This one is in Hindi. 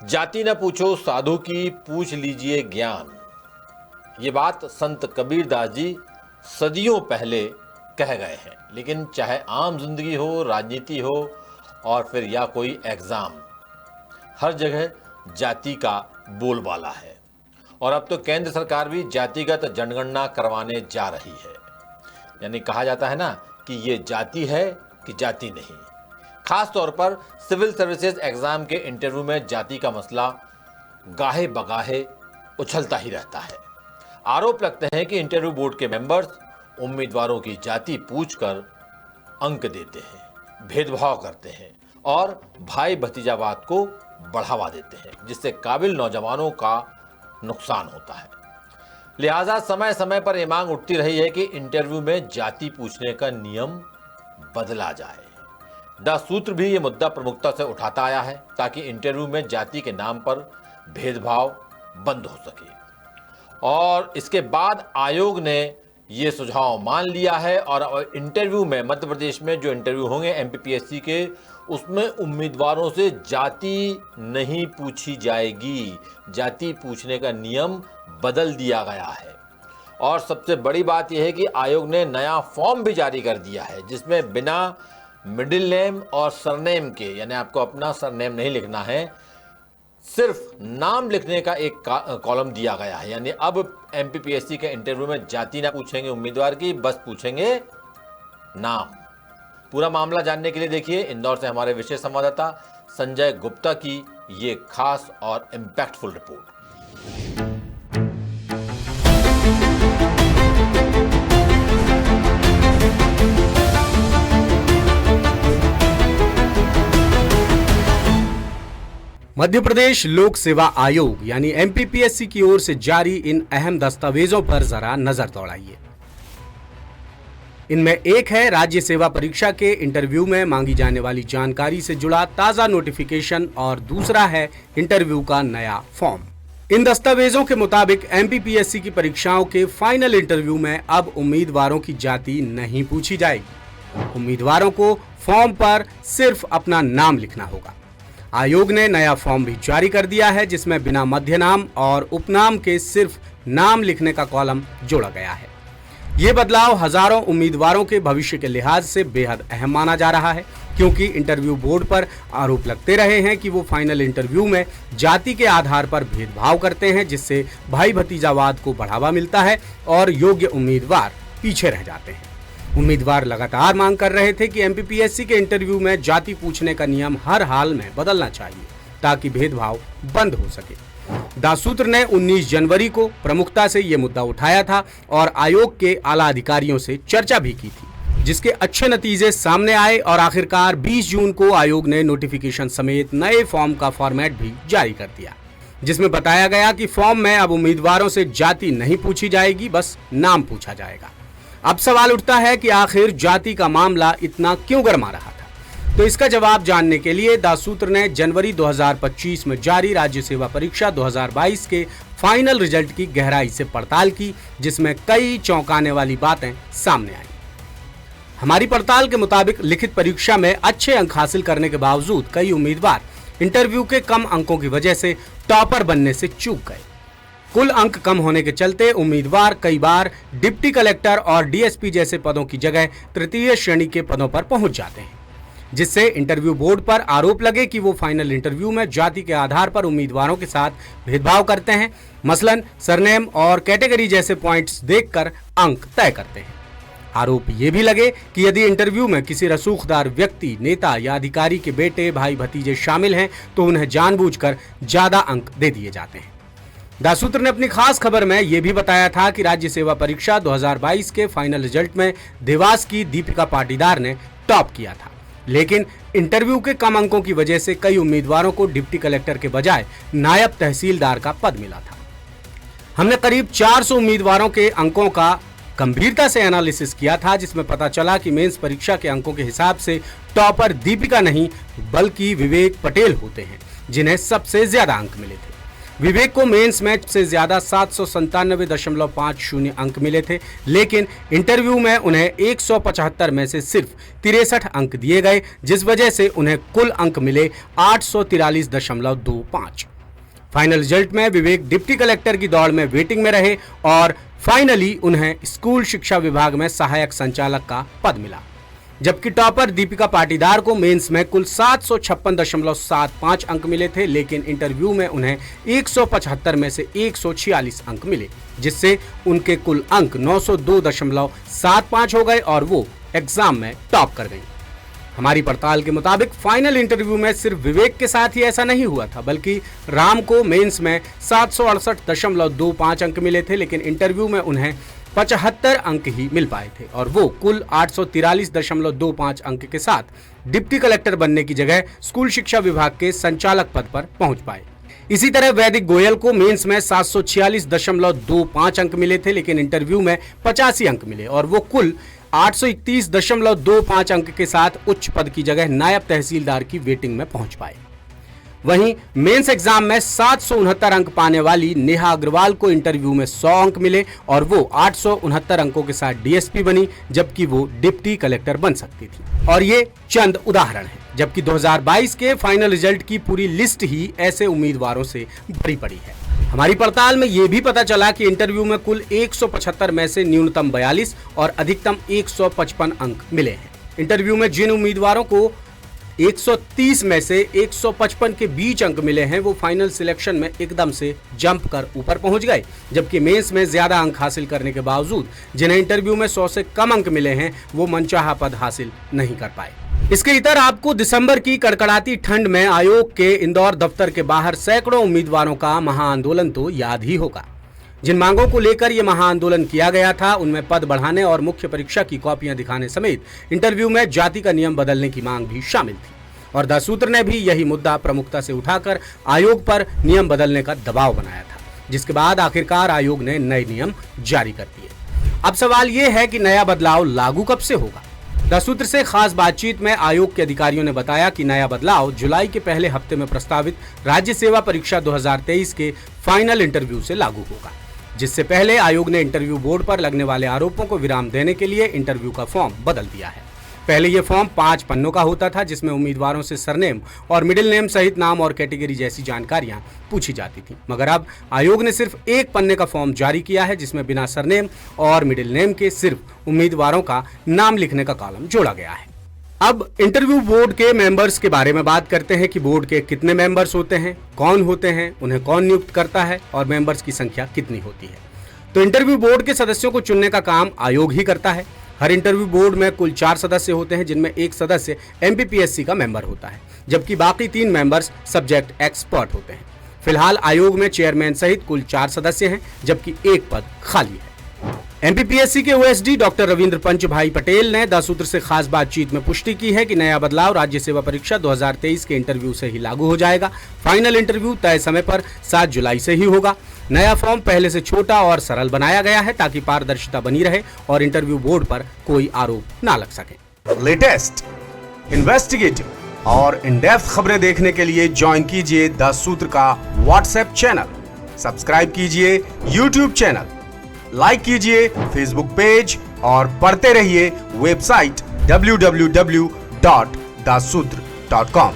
जाति न पूछो साधु की, पूछ लीजिए ज्ञान। ये बात संत कबीरदास जी सदियों पहले कह गए हैं। लेकिन चाहे आम जिंदगी हो, राजनीति हो और फिर या कोई एग्जाम, हर जगह जाति का बोलबाला है। और अब तो केंद्र सरकार भी जातिगत जनगणना करवाने जा रही है। यानी कहा जाता है ना कि ये जाति है कि जाति नहीं। खास तौर पर सिविल सर्विसेज एग्जाम के इंटरव्यू में जाति का मसला गाहे बगाहे उछलता ही रहता है। आरोप लगते हैं कि इंटरव्यू बोर्ड के मेंबर्स उम्मीदवारों की जाति पूछकर अंक देते हैं, भेदभाव करते हैं और भाई भतीजावाद को बढ़ावा देते हैं, जिससे काबिल नौजवानों का नुकसान होता है। लिहाजा समय समय पर यह मांग उठती रही है कि इंटरव्यू में जाति पूछने का नियम बदला जाए। द सूत्र भी ये मुद्दा प्रमुखता से उठाता आया है ताकि इंटरव्यू में जाति के नाम पर भेदभाव बंद हो सके। और इसके बाद आयोग ने ये सुझाव मान लिया है और इंटरव्यू में मध्य प्रदेश में जो इंटरव्यू होंगे एमपीपीएससी के, उसमें उम्मीदवारों से जाति नहीं पूछी जाएगी। जाति पूछने का नियम बदल दिया गया है। और सबसे बड़ी बात यह है कि आयोग ने नया फॉर्म भी जारी कर दिया है, जिसमें बिना मिडिल नेम और सरनेम के, यानी आपको अपना सरनेम नहीं लिखना है, सिर्फ नाम लिखने का एक कॉलम दिया गया है। यानी अब एमपीपीएससी के इंटरव्यू में जाति ना पूछेंगे उम्मीदवार की, बस पूछेंगे नाम। पूरा मामला जानने के लिए देखिए इंदौर से हमारे विशेष संवाददाता संजय गुप्ता की ये खास और इंपैक्टफुल रिपोर्ट। मध्य प्रदेश लोक सेवा आयोग यानी एमपीपीएससी की ओर से जारी इन अहम दस्तावेजों पर जरा नजर दौड़ाइए। इनमें एक है राज्य सेवा परीक्षा के इंटरव्यू में मांगी जाने वाली जानकारी से जुड़ा ताजा नोटिफिकेशन और दूसरा है इंटरव्यू का नया फॉर्म। इन दस्तावेजों के मुताबिक एमपीपीएससी की परीक्षाओं के फाइनल इंटरव्यू में अब उम्मीदवारों की जाति नहीं पूछी जाएगी। उम्मीदवारों को फॉर्म पर सिर्फ अपना नाम लिखना होगा। आयोग ने नया फॉर्म भी जारी कर दिया है, जिसमें बिना मध्य नाम और उपनाम के सिर्फ नाम लिखने का कॉलम जोड़ा गया है। ये बदलाव हजारों उम्मीदवारों के भविष्य के लिहाज से बेहद अहम माना जा रहा है, क्योंकि इंटरव्यू बोर्ड पर आरोप लगते रहे हैं कि वो फाइनल इंटरव्यू में जाति के आधार पर भेदभाव करते हैं, जिससे भाई भतीजावाद को बढ़ावा मिलता है और योग्य उम्मीदवार पीछे रह जाते हैं। उम्मीदवार लगातार मांग कर रहे थे कि एमपीपीएससी के इंटरव्यू में जाति पूछने का नियम हर हाल में बदलना चाहिए ताकि भेदभाव बंद हो सके। दासूत्र ने 19 जनवरी को प्रमुखता से ये मुद्दा उठाया था और आयोग के आला अधिकारियों से चर्चा भी की थी, जिसके अच्छे नतीजे सामने आए और आखिरकार 20 जून को आयोग ने नोटिफिकेशन समेत नए फॉर्म का फॉर्मेट भी जारी कर दिया, जिसमें बताया गया कि फॉर्म में अब उम्मीदवारों से जाति नहीं पूछी जाएगी, बस नाम पूछा जाएगा। अब सवाल उठता है कि आखिर जाति का मामला इतना क्यों गरमा रहा था। तो इसका जवाब जानने के लिए दासूत्र ने जनवरी 2025 में जारी राज्य सेवा परीक्षा 2022 के फाइनल रिजल्ट की गहराई से पड़ताल की, जिसमें कई चौंकाने वाली बातें सामने आई। हमारी पड़ताल के मुताबिक लिखित परीक्षा में अच्छे अंक हासिल करने के बावजूद कई उम्मीदवार इंटरव्यू के कम अंकों की वजह से टॉपर बनने से चूक गए। कुल अंक कम होने के चलते उम्मीदवार कई बार डिप्टी कलेक्टर और डीएसपी जैसे पदों की जगह तृतीय श्रेणी के पदों पर पहुंच जाते हैं, जिससे इंटरव्यू बोर्ड पर आरोप लगे कि वो फाइनल इंटरव्यू में जाति के आधार पर उम्मीदवारों के साथ भेदभाव करते हैं, मसलन सरनेम और कैटेगरी जैसे पॉइंट्स देखकर अंक तय करते हैं। आरोप ये भी लगे कि यदि इंटरव्यू में किसी रसूखदार व्यक्ति, नेता या अधिकारी के बेटे, भाई, भतीजे शामिल हैं तो उन्हें जानबूझकर ज्यादा अंक दे दिए जाते हैं। दासूत्र ने अपनी खास खबर में यह भी बताया था कि राज्य सेवा परीक्षा 2022 के फाइनल रिजल्ट में देवास की दीपिका पाटीदार ने टॉप किया था, लेकिन इंटरव्यू के कम अंकों की वजह से कई उम्मीदवारों को डिप्टी कलेक्टर के बजाय नायब तहसीलदार का पद मिला था। हमने करीब 400 उम्मीदवारों के अंकों का गंभीरता से एनालिसिस किया था, जिसमें पता चला कि मेंस परीक्षा के अंकों के हिसाब से टॉपर दीपिका नहीं बल्कि विवेक पटेल होते हैं, जिन्हें सबसे ज्यादा अंक मिले थे। विवेक को मेंस में से ज्यादा 797.50 अंक मिले थे, लेकिन इंटरव्यू में उन्हें 175 में से सिर्फ 63 अंक दिए गए, जिस वजह से उन्हें कुल अंक मिले 843.25। फाइनल रिजल्ट में विवेक डिप्टी कलेक्टर की दौड़ में वेटिंग में रहे और फाइनली उन्हें स्कूल शिक्षा विभाग में सहायक संचालक का पद मिला, जबकि टॉपर दीपिका पाटीदार को मेंस में कुल 756.75 अंक मिले थे, लेकिन इंटरव्यू में उन्हें 175 में से 146 अंक मिले, जिससे उनके कुल अंक 902.75 हो गए और वो एग्जाम में टॉप कर गई। हमारी पड़ताल के मुताबिक फाइनल इंटरव्यू में सिर्फ विवेक के साथ ही ऐसा नहीं हुआ था, बल्कि राम को मेंस में 768.25 अंक मिले थे, लेकिन इंटरव्यू में उन्हें 75 अंक ही मिल पाए थे और वो कुल 843.25 अंक के साथ डिप्टी कलेक्टर बनने की जगह स्कूल शिक्षा विभाग के संचालक पद पर पहुंच पाए। इसी तरह वैदिक गोयल को मेंस में 746.25 अंक मिले थे, लेकिन इंटरव्यू में 85 अंक मिले और वो कुल 831.25 अंक के साथ उच्च पद की जगह नायब तहसीलदार की वेटिंग में पहुंच पाए। वहीं मेंस एग्जाम में 769 अंक पाने वाली नेहा अग्रवाल को इंटरव्यू में 100 अंक मिले और वो 869 अंकों के साथ डीएसपी बनी, जबकि वो डिप्टी कलेक्टर बन सकती थी। और ये चंद उदाहरण हैं, जबकि 2022 के फाइनल रिजल्ट की पूरी लिस्ट ही ऐसे उम्मीदवारों से भरी पड़ी है। हमारी पड़ताल में यह भी पता चला कि इंटरव्यू में कुल 175 में से न्यूनतम 42 और अधिकतम 155 अंक मिले हैं। इंटरव्यू में जिन उम्मीदवारों को 130 में से 155 के बीच अंक मिले हैं, वो फाइनल सिलेक्शन में एकदम से जंप कर ऊपर पहुंच गए, जबकि मेंस में ज्यादा अंक हासिल करने के बावजूद जिन्हें इंटरव्यू में 100 से कम अंक मिले हैं, वो मनचाहा पद हासिल नहीं कर पाए। इसके इतर आपको दिसंबर की कड़कड़ाती ठंड में आयोग के इंदौर दफ्तर के बाहर सैकड़ों उम्मीदवारों का महाआंदोलन तो याद ही होगा। जिन मांगों को लेकर यह महाआंदोलन किया गया था, उनमें पद बढ़ाने और मुख्य परीक्षा की कॉपियां दिखाने समेत इंटरव्यू में जाति का नियम बदलने की मांग भी शामिल थी और द सूत्र ने भी यही मुद्दा प्रमुखता से उठाकर आयोग पर नियम बदलने का दबाव बनाया था, जिसके बाद आखिरकार आयोग ने नए नियम जारी कर दिए। अब सवाल यह है कि नया बदलाव लागू कब से होगा। द सूत्र से खास बातचीत में आयोग के अधिकारियों ने बताया कि नया बदलाव जुलाई के पहले हफ्ते में प्रस्तावित राज्य सेवा परीक्षा 2023 के फाइनल इंटरव्यू से लागू होगा, जिससे पहले आयोग ने इंटरव्यू बोर्ड पर लगने वाले आरोपों को विराम देने के लिए इंटरव्यू का फॉर्म बदल दिया है। पहले यह फॉर्म 5 पन्नों का होता था, जिसमें उम्मीदवारों से सरनेम और मिडिल नेम सहित नाम और कैटेगरी जैसी जानकारियां पूछी जाती थी, मगर अब आयोग ने सिर्फ 1 पन्ने का फॉर्म जारी किया है, जिसमें बिना सरनेम और मिडिल नेम के सिर्फ उम्मीदवारों का नाम लिखने का कॉलम जोड़ा गया है। अब इंटरव्यू बोर्ड के मेंबर्स के बारे में बात करते हैं कि बोर्ड के कितने मेंबर्स होते हैं, कौन होते हैं, उन्हें कौन नियुक्त करता है और मेंबर्स की संख्या कितनी होती है। तो इंटरव्यू बोर्ड के सदस्यों को चुनने का काम आयोग ही करता है। हर इंटरव्यू बोर्ड में कुल 4 सदस्य होते हैं, जिनमें एक सदस्य MPPSC का मेंबर होता है, जबकि बाकी 3 मेंबर्स सब्जेक्ट एक्सपर्ट होते हैं। फिलहाल आयोग में चेयरमैन सहित कुल 4 सदस्य हैं, जबकि 1 पद खाली है। MPPSC के OSD डॉक्टर रविंद्र पंच भाई पटेल ने द सूत्र से खास बातचीत में पुष्टि की है कि नया बदलाव राज्य सेवा परीक्षा 2023 के इंटरव्यू से ही लागू हो जाएगा। फाइनल इंटरव्यू तय समय पर 7 जुलाई से ही होगा। नया फॉर्म पहले से छोटा और सरल बनाया गया है ताकि पारदर्शिता बनी रहे और इंटरव्यू बोर्ड पर कोई आरोप ना लग सके। लेटेस्ट, इन्वेस्टिगेटिव और इन डेप्थ खबरें देखने के लिए ज्वाइन कीजिए द सूत्र का व्हाट्सएप चैनल, सब्सक्राइब कीजिए यूट्यूब चैनल, लाइक कीजिए फेसबुक पेज और पढ़ते रहिए वेबसाइट www.daसूत्र.com।